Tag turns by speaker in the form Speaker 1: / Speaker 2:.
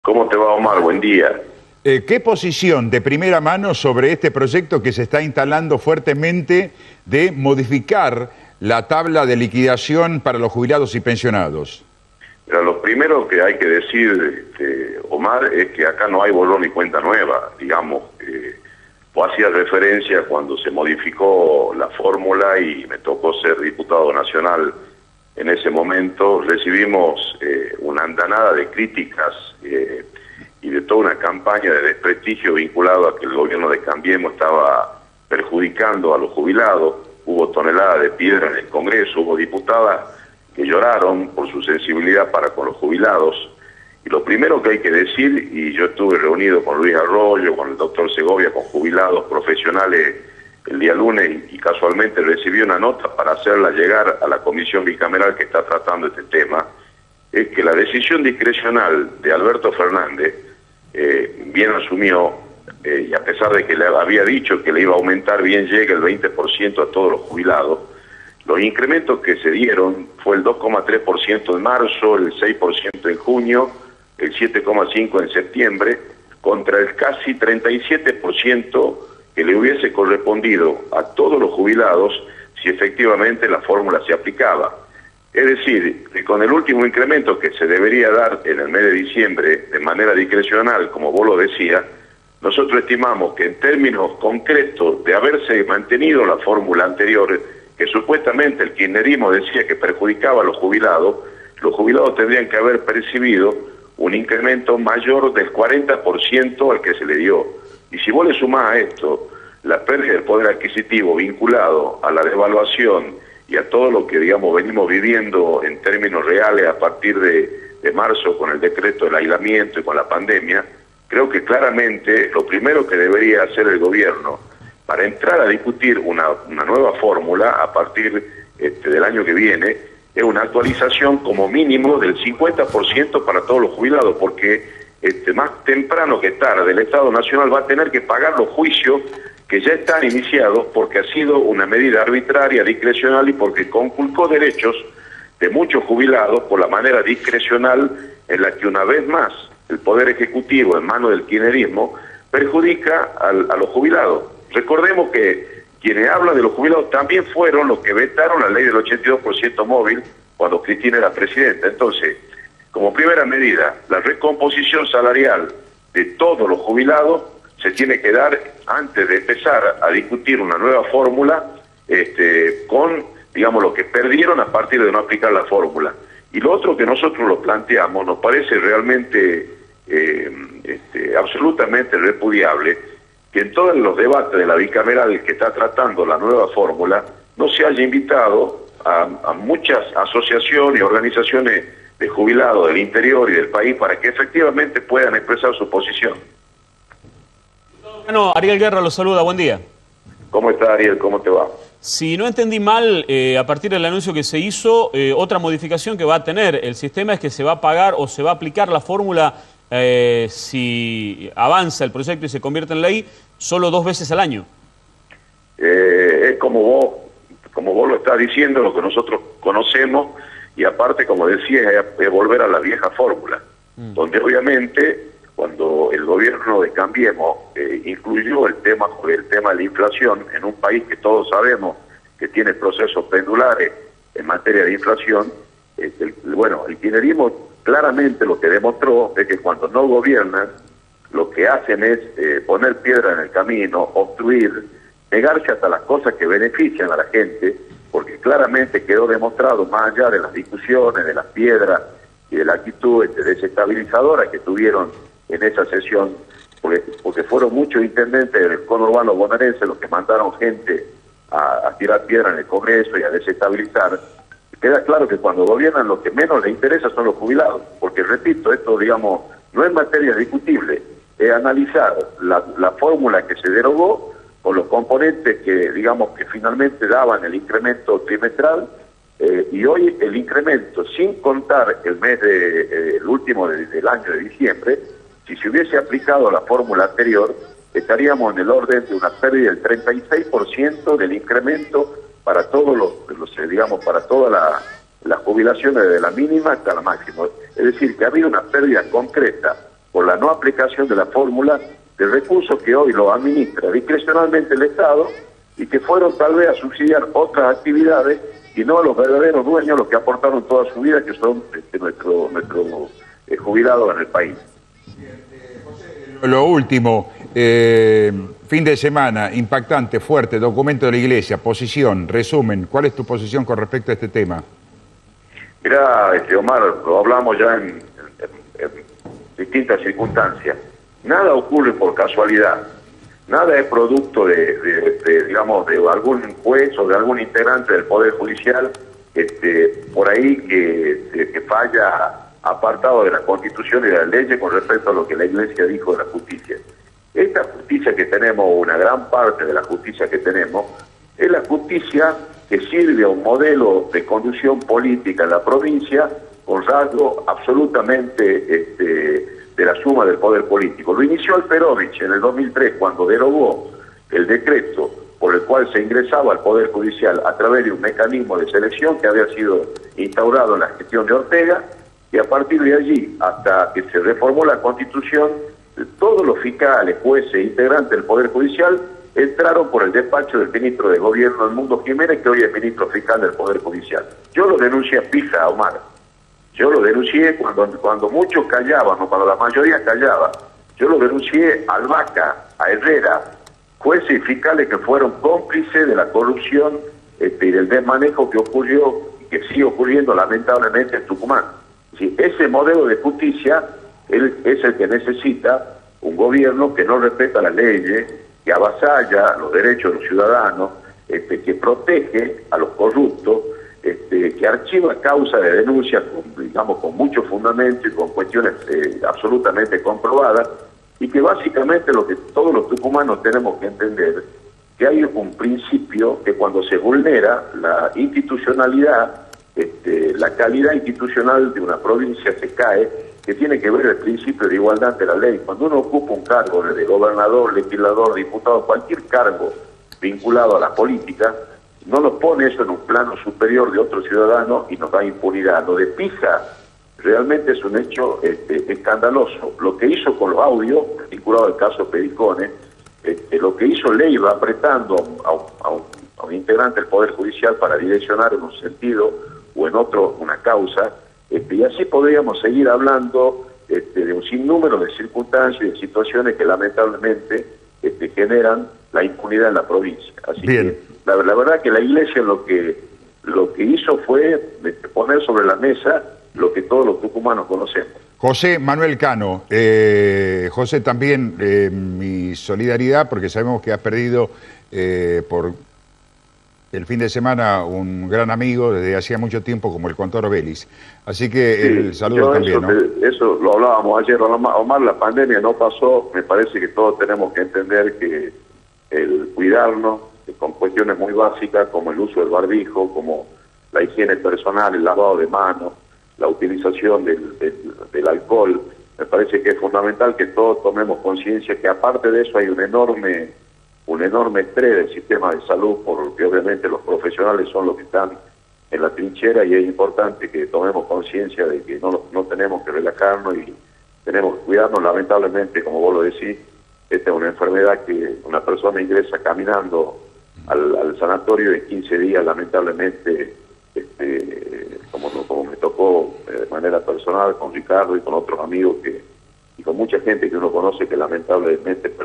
Speaker 1: ¿Cómo te va, Omar? Buen día.
Speaker 2: ¿Qué posición de primera mano sobre este proyecto que se está instalando fuertemente de modificar la tabla de liquidación para los jubilados y pensionados?
Speaker 1: Mira, lo primero que hay que decir, Omar, es que acá no hay borrón ni cuenta nueva. Digamos, vos hacías referencia cuando se modificó la fórmula y me tocó ser diputado nacional en ese momento. Recibimos una andanada de críticas y de toda una campaña de desprestigio vinculado a que el gobierno de Cambiemos estaba perjudicando a los jubilados. Hubo toneladas de piedra en el Congreso, hubo diputadas que lloraron por su sensibilidad para con los jubilados. Y lo primero que hay que decir, y yo estuve reunido con Luis Arroyo, con el doctor Segovia, con jubilados profesionales el día lunes, y casualmente recibí una nota para hacerla llegar a la comisión bicameral que está tratando este tema, es que la decisión discrecional de Alberto Fernández, bien asumió, y a pesar de que le había dicho que le iba a aumentar, bien llega el 20% a todos los jubilados. Los incrementos que se dieron fue el 2,3% en marzo, el 6% en junio, el 7,5% en septiembre, contra el casi 37% que le hubiese correspondido a todos los jubilados si efectivamente la fórmula se aplicaba. Es decir, que con el último incremento que se debería dar en el mes de diciembre de manera discrecional, como vos lo decías, nosotros estimamos que en términos concretos de haberse mantenido la fórmula anterior, que supuestamente el kirchnerismo decía que perjudicaba a los jubilados tendrían que haber percibido un incremento mayor del 40% al que se le dio. Y si vos le sumás a esto la pérdida del poder adquisitivo vinculado a la devaluación y a todo lo que, digamos, venimos viviendo en términos reales a partir de marzo con el decreto del aislamiento y con la pandemia, creo que claramente lo primero que debería hacer el gobierno para entrar a discutir una nueva fórmula a partir del año que viene es una actualización como mínimo del 50% para todos los jubilados, porque más temprano que tarde el Estado Nacional va a tener que pagar los juicios que ya están iniciados porque ha sido una medida arbitraria, discrecional y porque conculcó derechos de muchos jubilados por la manera discrecional en la que una vez más el Poder Ejecutivo en manos del kirchnerismo perjudica a los jubilados. Recordemos que quienes hablan de los jubilados también fueron los que vetaron la ley del 82% móvil cuando Cristina era presidenta. Entonces, como primera medida, la recomposición salarial de todos los jubilados se tiene que dar antes de empezar a discutir una nueva fórmula con, digamos, lo que perdieron a partir de no aplicar la fórmula. Y lo otro que nosotros lo planteamos, nos parece realmente absolutamente repudiable que en todos los debates de la bicameral que está tratando la nueva fórmula no se haya invitado a muchas asociaciones y organizaciones de jubilados del interior y del país para que efectivamente puedan expresar su posición.
Speaker 3: Bueno, Ariel Guerra lo saluda, buen día.
Speaker 1: ¿Cómo está, Ariel? ¿Cómo te va?
Speaker 3: Si no entendí mal, a partir del anuncio que se hizo, otra modificación que va a tener el sistema es que se va a pagar o se va a aplicar la fórmula si avanza el proyecto y se convierte en ley, solo 2 veces al año.
Speaker 1: Es como vos lo estás diciendo, lo que nosotros conocemos, y aparte, como decía, es volver a la vieja fórmula, donde obviamente cuando el gobierno de Cambiemos incluyó el tema de la inflación en un país que todos sabemos que tiene procesos pendulares en materia de inflación, el kirchnerismo claramente lo que demostró es que cuando no gobiernan, lo que hacen es poner piedra en el camino, obstruir, negarse hasta las cosas que benefician a la gente, porque claramente quedó demostrado, más allá de las discusiones, de las piedras y de la actitud desestabilizadora que tuvieron en esa sesión, porque fueron muchos intendentes del conurbano bonaerense los que mandaron gente a tirar piedra en el Congreso y a desestabilizar. Queda claro que cuando gobiernan lo que menos les interesa son los jubilados, porque repito, esto, digamos, no es materia discutible, es analizar la fórmula que se derogó con los componentes que, digamos, que finalmente daban el incremento trimestral, y hoy el incremento, sin contar el mes el último del año de diciembre, si se hubiese aplicado la fórmula anterior, estaríamos en el orden de una pérdida del 36% del incremento para todos digamos, para todas las jubilaciones, desde la mínima hasta la máxima. Es decir, que ha habido una pérdida concreta por la no aplicación de la fórmula de recursos que hoy lo administra discrecionalmente el Estado y que fueron tal vez a subsidiar otras actividades y no a los verdaderos dueños, los que aportaron toda su vida, que son nuestros jubilados en el país.
Speaker 2: Lo último, fin de semana, impactante, fuerte, documento de la Iglesia, posición, resumen. ¿Cuál es tu posición con respecto a este tema?
Speaker 1: Mirá, Omar, lo hablamos ya en distintas circunstancias. Nada ocurre por casualidad. Nada es producto digamos, de algún juez o de algún integrante del Poder Judicial por ahí que falla apartado de la Constitución y de las leyes con respecto a lo que la Iglesia dijo de la justicia. Esta justicia que tenemos, una gran parte de la justicia que tenemos, es la justicia que sirve a un modelo de conducción política en la provincia con rasgo absolutamente de la suma del poder político. Lo inició Alperovich en el 2003 cuando derogó el decreto por el cual se ingresaba al Poder Judicial a través de un mecanismo de selección que había sido instaurado en la gestión de Ortega, y a partir de allí, hasta que se reformó la Constitución, todos los fiscales, jueces e integrantes del Poder Judicial entraron por el despacho del ministro de Gobierno, Edmundo Jiménez, que hoy es ministro fiscal del Poder Judicial. Yo lo denuncié a Pisa, Omar. Yo lo denuncié cuando muchos callaban, o cuando la mayoría callaba. Yo lo denuncié a Albaca, a Herrera, jueces y fiscales que fueron cómplices de la corrupción y del desmanejo que ocurrió y que sigue ocurriendo lamentablemente en Tucumán. Sí, ese modelo de justicia es el que necesita un gobierno que no respeta las leyes, que avasalla los derechos de los ciudadanos, que protege a los corruptos, que archiva causas de denuncia con mucho fundamento y con cuestiones absolutamente comprobadas, y que básicamente lo que todos los tucumanos tenemos que entender, que hay un principio que cuando se vulnera la institucionalidad, la calidad institucional de una provincia se cae, que tiene que ver el principio de igualdad de la ley. Cuando uno ocupa un cargo de gobernador, legislador, diputado, cualquier cargo vinculado a la política, no nos pone eso en un plano superior de otro ciudadano y nos da impunidad. Lo de Pisa realmente es un hecho escandaloso. Lo que hizo con los audios, vinculado al caso Pericones, lo que hizo Leiva apretando a un integrante del Poder Judicial para direccionar en un sentido o en otro una causa, y así podríamos seguir hablando de un sinnúmero de circunstancias y de situaciones que lamentablemente generan la impunidad en la provincia. Así
Speaker 2: Bien.
Speaker 1: que la verdad que la Iglesia lo que hizo fue poner sobre la mesa lo que todos los tucumanos conocemos.
Speaker 2: José Manuel Cano, José, también mi solidaridad, porque sabemos que has perdido por el fin de semana un gran amigo desde hacía mucho tiempo como el Contoro Vélez. Así que sí, el saludo también, ¿no?
Speaker 1: Eso lo hablábamos ayer, Omar, la pandemia no pasó. Me parece que todos tenemos que entender que el cuidarnos con cuestiones muy básicas como el uso del barbijo, como la higiene personal, el lavado de manos, la utilización del alcohol, me parece que es fundamental que todos tomemos conciencia que aparte de eso hay un enorme estrés del sistema de salud, porque obviamente los profesionales son los que están en la trinchera, y es importante que tomemos conciencia de que no tenemos que relajarnos y tenemos que cuidarnos. Lamentablemente, como vos lo decís, esta es una enfermedad que una persona ingresa caminando al sanatorio y 15 días, lamentablemente, como me tocó de manera personal con Ricardo y con otros amigos y con mucha gente que uno conoce que lamentablemente